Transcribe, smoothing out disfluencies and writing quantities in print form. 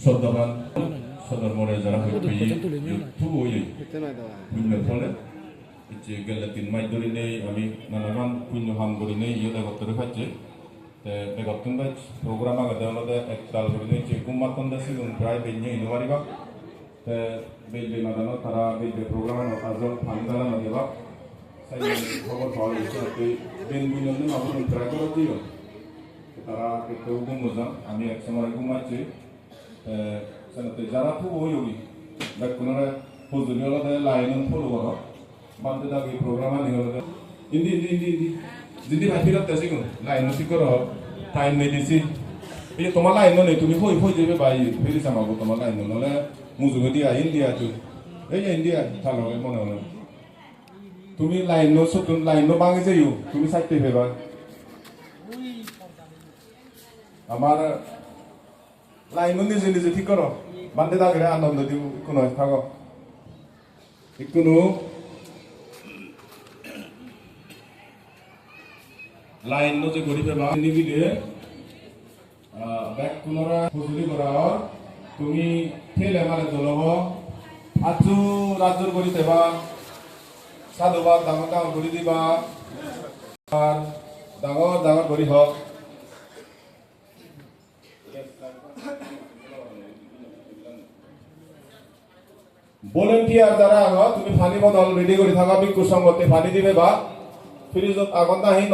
শ্রদ্ধাবান সদরমরে যারা থুবই পুণ্য ফলে যে গেলে 3 মাস ধরে নেই আমি নানান পুণ্য হাম করে নেই ইয়ে দেখতে খাচ্ছে দেখতে বাই প্রোগ্রাম আগে দেওয়ালে একতাল করে নেই যে কুমারকন্দা সিগুন প্রায় বেঞ্জে ইনো পারিবা বেলবে মাদানো তারা বেলবে প্রোগ্রাম আজল ফান্দালা না দেবা সাই খবর পাওয়া গেছে বেন বুঝলে মাবুন ট্রাই করে দিও তারা একটু ঘুমোজা আমি এক সময় ঘুমাচ্ছি সেনাতে যারা খুব ওই বেকুনারা ফজলি হলে লাইন ফলো করো বান্দে দাবি প্রোগ্রাম আনি হলে ইন্দি ইন্দি ইন্দি ইন্দি যদি ভাইফিরত দেশে কোন লাইন ঠিক করো টাইম নেই দিছি এই যে তোমার লাইন নেই তুমি হই হই যাবে ভাই ফিরি সামাবো তোমার লাইন নলে মুজুগে দিয়া ইন্ডিয়া তুই এই যে ইন্ডিয়া ভালো মনে হলো তুমি লাইন সতুন লাইন বাঙে যাইও তুমি সাইতে ফেবা আমার লাইন নিজে নিজে ঠিক করো বান্দে দাগরে আনন্দ দিব কোনো থাকো কোনো লাইন যে গড়ি ফেবা নিবিলে ব্যাক কোনরা ফজলি করা তুমি ঠেলে মানে দলব আজু রাজ্যর গড়ি ফেবা সাধুবাদ ডাঙর ডাঙর গড়ি দিবা আর ডাঙর ডাঙর গড়ি হোক ভলেন্টিয়ার যারা তুমি পানি বদল রেডি করে থাকা বিক্ষু সঙ্গতে পানি দিবে বা ফ্রিজত আগুন দাহি